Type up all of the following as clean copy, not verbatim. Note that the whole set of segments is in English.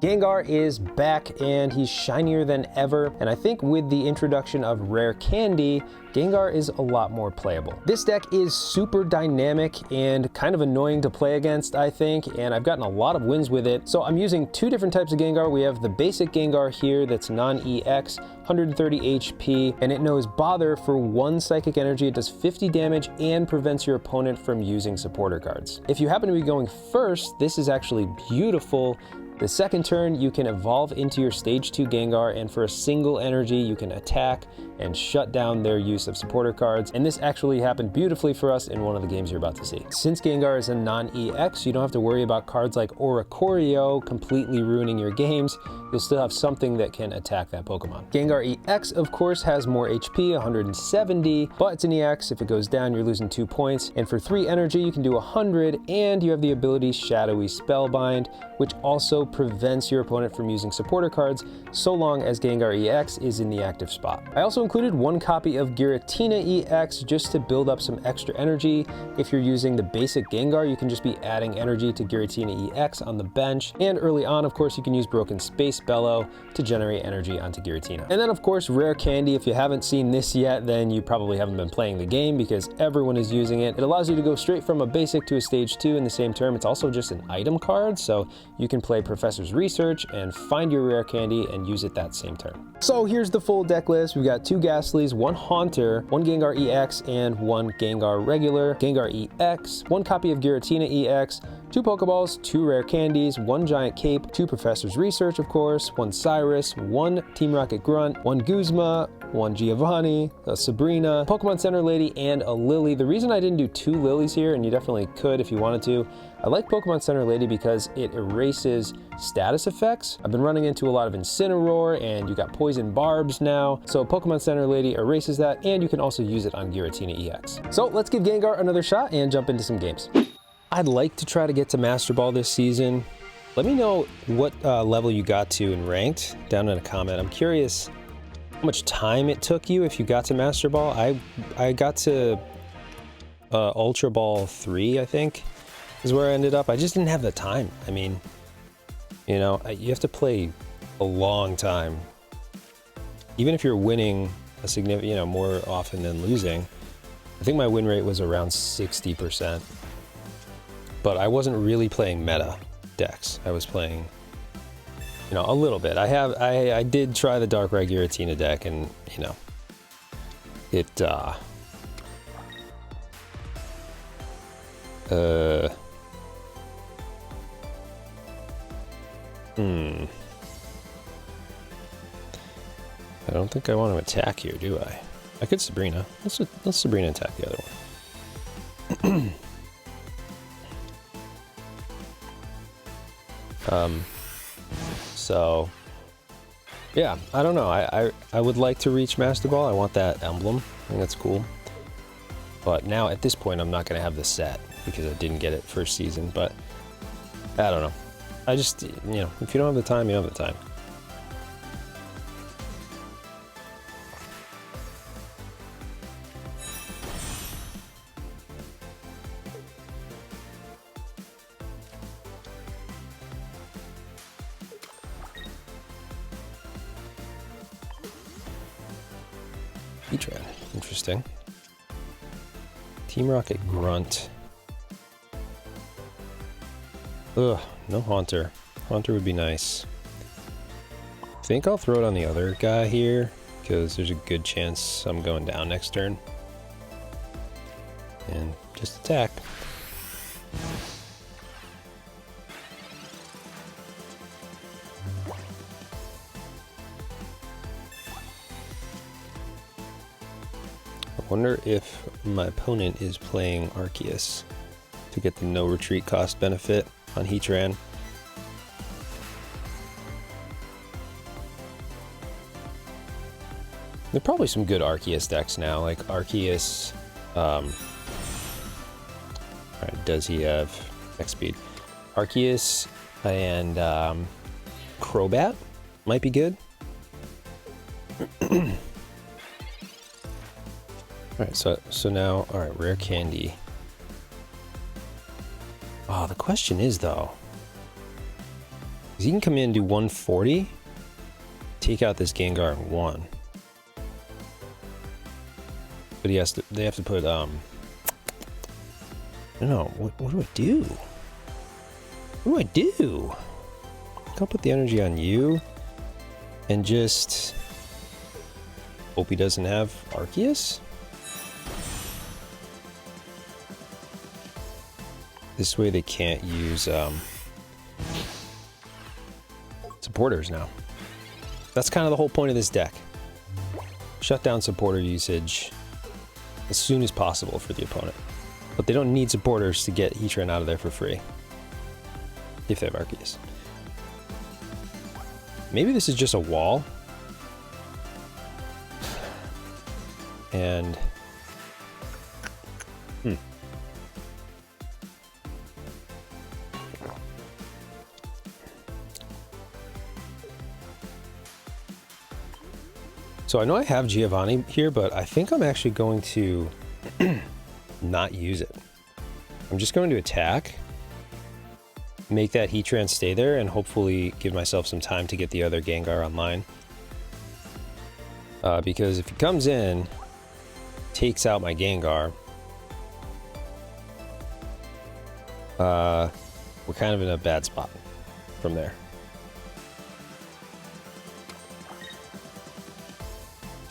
Gengar is back and he's shinier than ever, and I think with the introduction of Rare Candy, Gengar is a lot more playable. This deck is super dynamic and kind of annoying to play against, I think, and I've gotten a lot of wins with it. So I'm using two different types of Gengar. We have the basic Gengar here that's non-EX, 130 HP, and it knows Bother for 1 psychic energy. It does 50 damage and prevents your opponent from using supporter cards. If you happen to be going first, this is actually beautiful. The second turn, you can evolve into your stage 2 Gengar, and for a single energy, you can attack and shut down their use of supporter cards. And this actually happened beautifully for us in one of the games you're about to see. Since Gengar is a non-EX, you don't have to worry about cards like Oricorio completely ruining your games. You'll still have something that can attack that Pokemon. Gengar EX, of course, has more HP, 170, but it's an EX. If it goes down, you're losing 2 points. And for 3 energy, you can do 100, and you have the ability Shadowy Spellbind, which also prevents your opponent from using supporter cards so long as Gengar EX is in the active spot. I also included 1 copy of Giratina EX just to build up some extra energy. If you're using the basic Gengar, you can just be adding energy to Giratina EX on the bench. And early on, of course, you can use Broken Space Bellow to generate energy onto Giratina. And then, of course, Rare Candy. If you haven't seen this yet, then you probably haven't been playing the game because everyone is using it. It allows you to go straight from a basic to a stage 2 in the same term. It's also just an item card, so you can play Professor's Research and find your Rare Candy and use it that same turn. So here's the full deck list. We've got 2 Ghastlys, 1 Haunter, 1 Gengar EX, and 1 Gengar regular. Gengar EX, 1 copy of Giratina EX, 2 Pokeballs, 2 Rare Candies, 1 Giant Cape, 2 Professor's Research, of course, 1 Cyrus, 1 Team Rocket Grunt, 1 Guzma, 1 Giovanni, a Sabrina, Pokemon Center Lady, and a Lily. The reason I didn't do 2 Lilies here, and you definitely could if you wanted to, I like Pokemon Center Lady because it erases status effects. I've been running into a lot of Incineroar, and you got Poison Barbs now, so Pokemon Center Lady erases that, and you can also use it on Giratina EX. So let's give Gengar another shot and jump into some games. I'd like to try to get to Master Ball this season. Let me know what level you got to in Ranked down in a comment. I'm curious how much time it took you if you got to Master Ball. I got to Ultra Ball 3, I think, is where I ended up. I just didn't have the time. I mean, you know, you have to play a long time. Even if you're winning a significant, you know, more often than losing. I think my win rate was around 60%. But I wasn't really playing meta decks. I was playing, you know, a little bit. I did try the Darkrai Giratina deck, and you know, it I don't think I want to attack here, do I? I could Sabrina. Let's Sabrina attack the other one. So yeah, I don't know. I would like to reach Master Ball. I want that emblem. I think that's cool. But now at this point, I'm not going to have the set because I didn't get it first season. But I don't know. I just, you know, if you don't have the time, you don't have the time. Heatran, interesting. Team Rocket Grunt. Ugh, no Haunter. Haunter would be nice. I think I'll throw it on the other guy here, because there's a good chance I'm going down next turn. And just attack. I wonder if my opponent is playing Arceus to get the no retreat cost benefit on Heatran. There are probably some good Arceus decks now, like Arceus. Alright, does he have X speed? Arceus and Crobat might be good. Alright, so now, alright, Rare Candy. Oh, the question is, though, He can come in and do 140. Take out this Gengar in one. But he has to. They have to put. I don't know. What do I do? What do I do? I'll put the energy on you, and just hope he doesn't have Arceus. This way they can't use supporters now. That's kind of the whole point of this deck. Shut down supporter usage as soon as possible for the opponent. But they don't need supporters to get Heatran out of there for free. If they have Arceus. Maybe this is just a wall. And... So I know I have Giovanni here, but I think I'm actually going to not use it. I'm just going to attack, make that Heatran stay there, and hopefully give myself some time to get the other Gengar online. Because if he comes in, takes out my Gengar, we're kind of in a bad spot from there.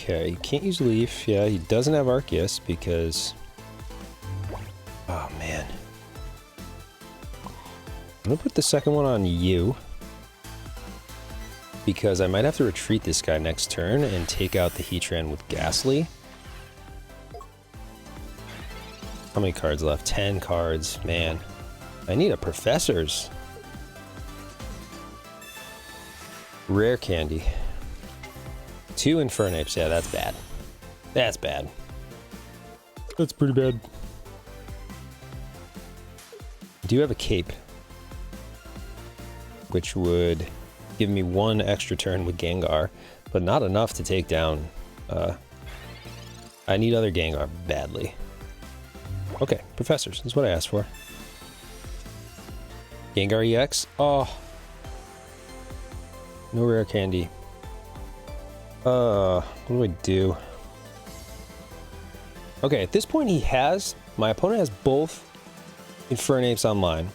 Okay, he can't use Leaf. Yeah, he doesn't have Arceus because... Oh, man. I'm going to put the second one on you. Because I might have to retreat this guy next turn and take out the Heatran with Ghastly. How many cards left? 10 cards. Man, I need a Professor's. Rare Candy. 2 Infernapes. Yeah, that's bad. That's bad. That's pretty bad. I do have a Cape, which would give me 1 extra turn with Gengar, but not enough to take down. I need other Gengar badly. Okay, Professors. That's what I asked for. Gengar EX. Oh. No Rare Candy. What do I do? Okay, at this point my opponent has both Infernapes online,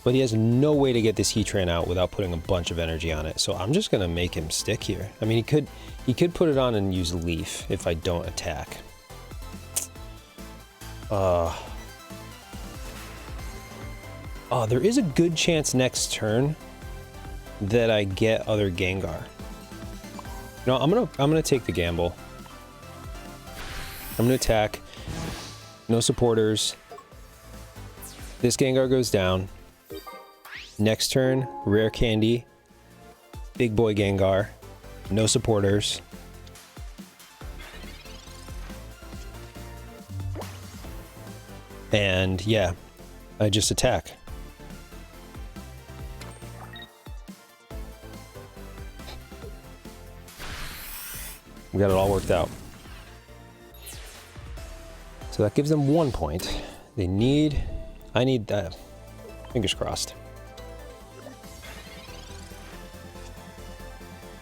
but he has no way to get this Heatran out without putting a bunch of energy on it, so I'm just gonna make him stick here. I mean, he could put it on and use Leaf if I don't attack. Oh, there is a good chance next turn that I get other Gengar. No, I'm gonna take the gamble. I'm gonna attack. No supporters. This Gengar goes down. Next turn, Rare Candy. Big boy Gengar. No supporters. And yeah, I just attack. We got it all worked out. So that gives them 1 point. I need that. Fingers crossed.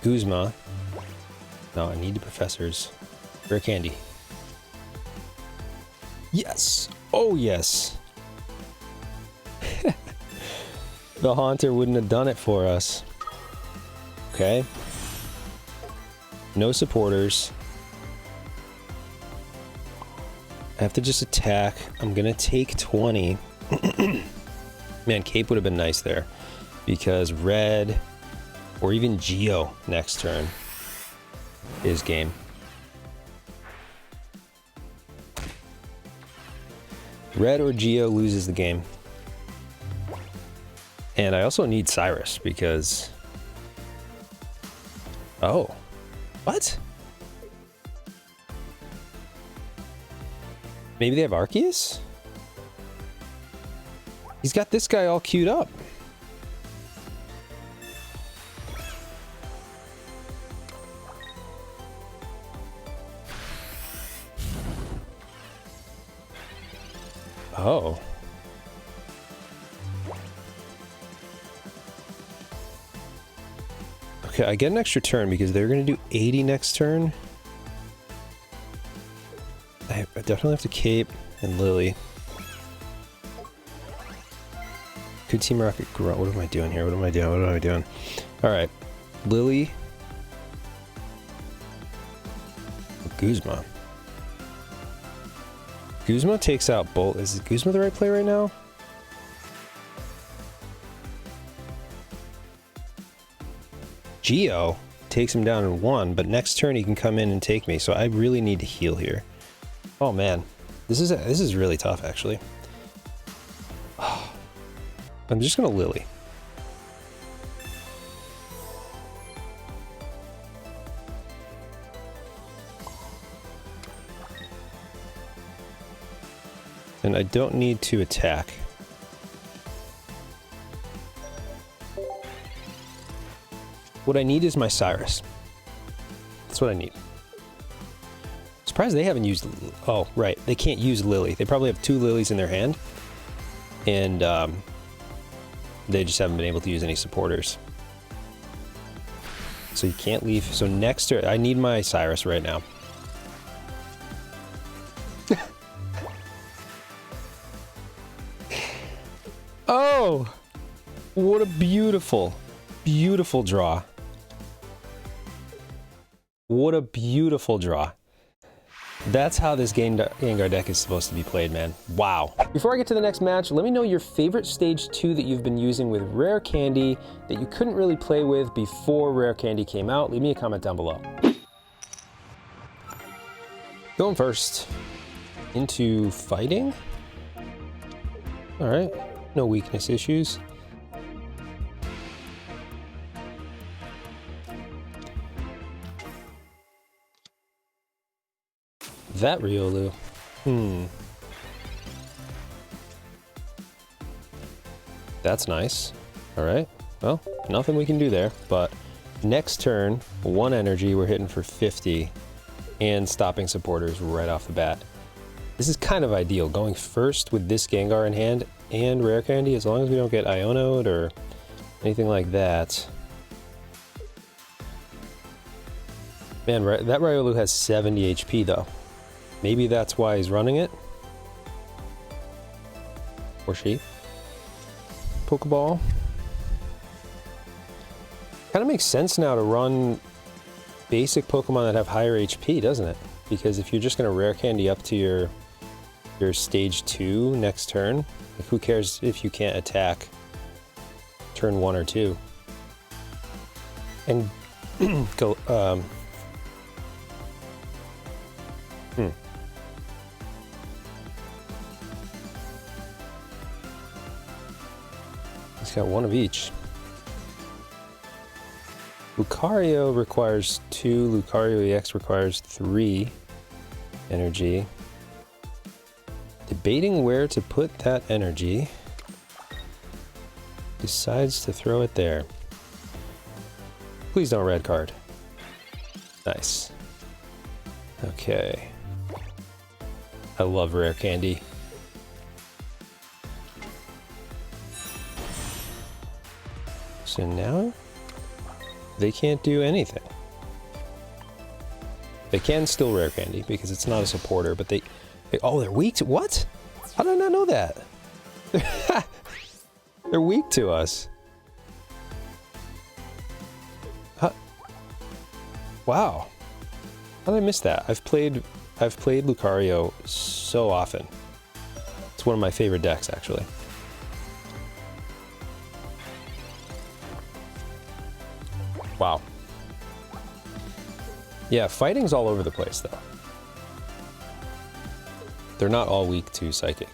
Guzma. No, I need the Professors. Rare Candy. Yes! Oh, yes! The Haunter wouldn't have done it for us. Okay. No supporters. I have to just attack. I'm gonna take 20. Man, Cape would have been nice there. Because Red, or even Geo next turn, is game. Red or Geo loses the game. And I also need Cyrus because... Oh. What? Maybe they have Arceus? He's got this guy all queued up. Oh. Okay, I get an extra turn because they're going to do 80 next turn. I definitely have to Cape and Lily. Good Team Rocket Grunt. What am I doing here? What am I doing? What am I doing? Alright. Lily. Guzma. Guzma takes out Bolt. Is Guzma the right play right now? Geo takes him down in 1, but next turn he can come in and take me, so I really need to heal here. Oh man, this is really tough actually. I'm just gonna Lily. And I don't need to attack. What I need is my Cyrus. That's what I need. Surprised they haven't used... Oh, right. They can't use Lily. They probably have 2 Lilies in their hand. And they just haven't been able to use any supporters. So you can't leave. So next turn... I need my Cyrus right now. Oh! What a beautiful, beautiful draw. What a beautiful draw. That's how this Gengar deck is supposed to be played, man. Wow. Before I get to the next match, let me know your favorite Stage 2 that you've been using with Rare Candy that you couldn't really play with before Rare Candy came out. Leave me a comment down below. Going first into fighting. All right, no weakness issues. That Riolu. That's nice. Alright. Well, nothing we can do there, but next turn, 1 energy, we're hitting for 50 and stopping supporters right off the bat. This is kind of ideal, going first with this Gengar in hand and Rare Candy, as long as we don't get Ionoed or anything like that. Man, that Riolu has 70 HP though. Maybe that's why he's running it. Or she. Pokeball. Kind of makes sense now to run basic Pokemon that have higher HP, doesn't it? Because if you're just going to Rare Candy up to your Stage 2 next turn, like who cares if you can't attack turn 1 or 2? And go, He's got 1 of each. Lucario requires 2, Lucario EX requires 3 energy. Debating where to put that energy. Decides to throw it there. Please don't red card. Nice. Okay. I love Rare Candy. So now they can't do anything. They can still Rare Candy because it's not a supporter, but they oh, they're weak to what? How did I not know that? They're weak to us. Wow. How did I miss that? I've played Lucario so often. It's one of my favorite decks, actually. Wow. Yeah, fighting's all over the place, though. They're not all weak to Psychic.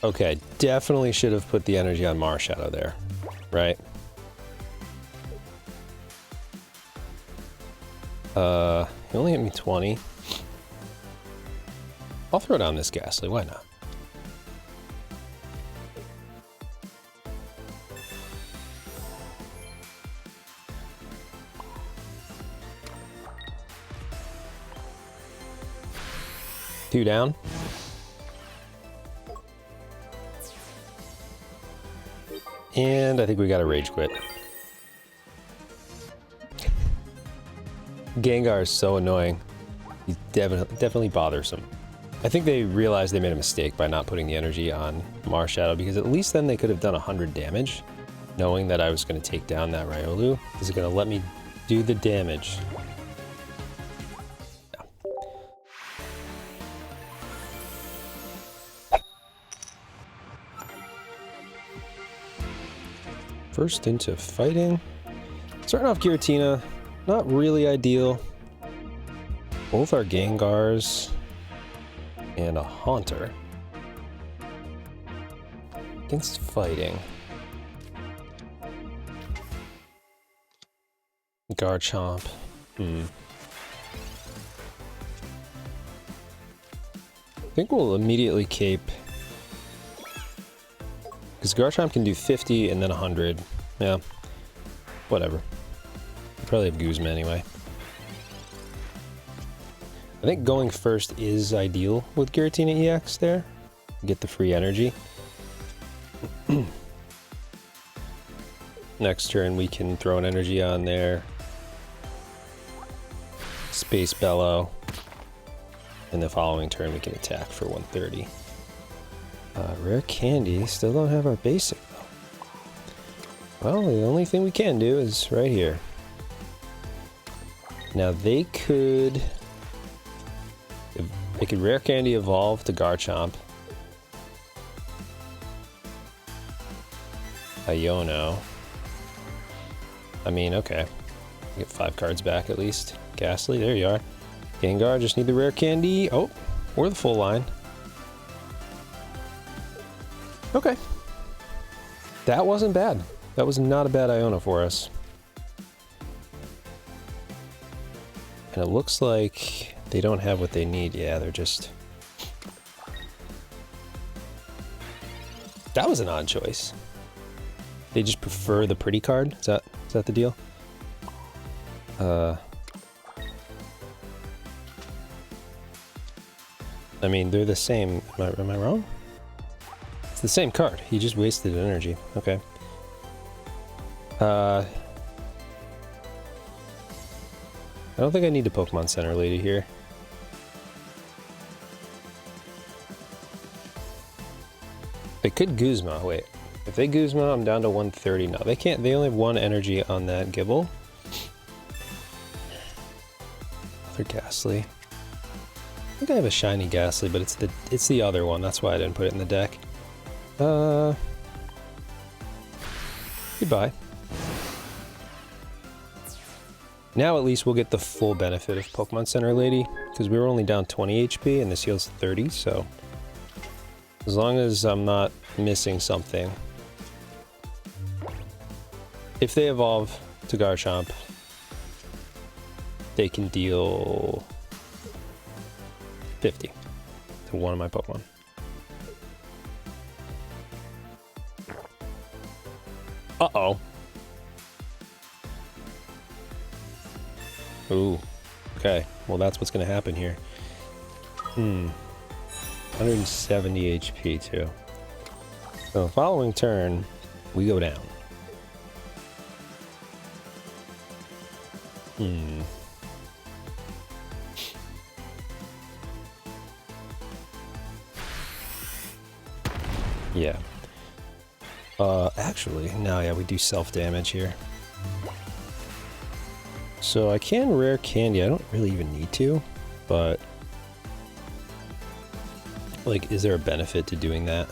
Okay, definitely should have put the energy on Marshadow there, right? He only hit me 20. I'll throw down this Ghastly, why not? Two down. And I think we got a rage quit. Gengar is so annoying. He's definitely bothersome. I think they realized they made a mistake by not putting the energy on Marshadow, because at least then they could have done 100 damage, knowing that I was going to take down that Riolu. Is it going to let me do the damage? First into fighting. Starting off Giratina, not really ideal. Both are Gengars and a Haunter. Against fighting. Garchomp. I think we'll immediately cape. Because Garchomp can do 50 and then 100. Yeah. Whatever. We'll probably have Guzma anyway. I think going first is ideal with Giratina EX there. Get the free energy. Next turn we can throw an energy on there. Space Bellow. And the following turn we can attack for 130. Rare Candy, still don't have our basic though. Well, the only thing we can do is right here. Now they could Rare Candy evolve to Garchomp. Iono. I mean, okay. Get 5 cards back at least. Ghastly, there you are. Gengar, just need the Rare Candy. Oh, or the full line. Okay. That wasn't bad. That was not a bad Iono for us. And it looks like they don't have what they need. Yeah, they're just... That was an odd choice. They just prefer the pretty card? Is that the deal? I mean, they're the same. Am I wrong? It's the same card. He just wasted energy. Okay. I don't think I need the Pokemon Center Lady here. They could Guzma. Wait. If they Guzma, I'm down to 130 now. They can't. They only have 1 energy on that Gibble. Another Ghastly. I think I have a shiny Ghastly, but it's the other one. That's why I didn't put it in the deck. Goodbye. Now at least we'll get the full benefit of Pokemon Center Lady, because we were only down 20 HP and this heals 30, so as long as I'm not missing something. If they evolve to Garchomp, they can deal 50 to one of my Pokemon. Uh-oh. Ooh. Okay. Well, that's what's going to happen here. 170 HP, too. So, following turn, we go down. Yeah. Actually, no, yeah, we do self-damage here. So I can Rare Candy, I don't really even need to, but... Like, is there a benefit to doing that?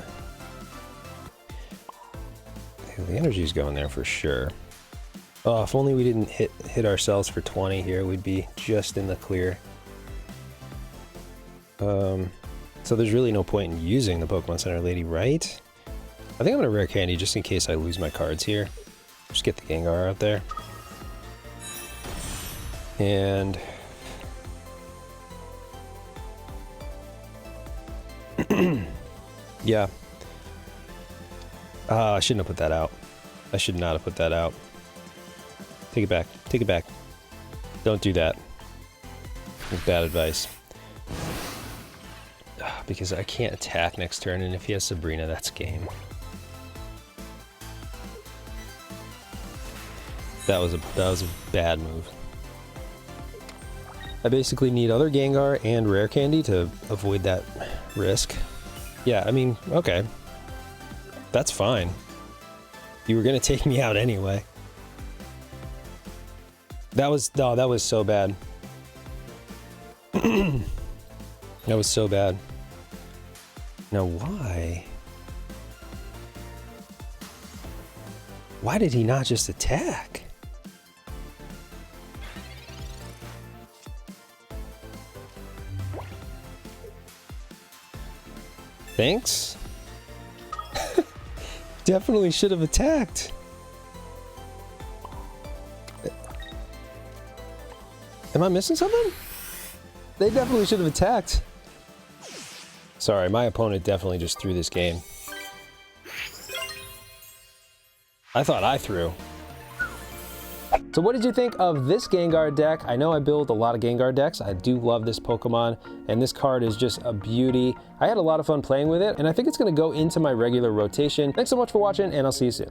The energy's going there for sure. Oh, if only we didn't hit ourselves for 20 here, we'd be just in the clear. So there's really no point in using the Pokemon Center Lady, right? I think I'm gonna Rare Candy just in case I lose my cards here. Just get the Gengar out there. And... yeah. I shouldn't have put that out. I should not have put that out. Take it back. Take it back. Don't do that. That's bad advice. Because I can't attack next turn, and if he has Sabrina, that's game. That was a bad move. I basically need other Gengar and Rare Candy to avoid that risk. Yeah, I mean, okay. That's fine. You were gonna take me out anyway. That was so bad. That was so bad. Now why? Why did he not just attack? Thanks? Definitely should have attacked. Am I missing something? They definitely should have attacked. Sorry, my opponent definitely just threw this game. I thought I threw. So what did you think of this Gengar deck? I know I build a lot of Gengar decks. I do love this Pokemon, and this card is just a beauty. I had a lot of fun playing with it, and I think it's gonna go into my regular rotation. Thanks so much for watching, and I'll see you soon.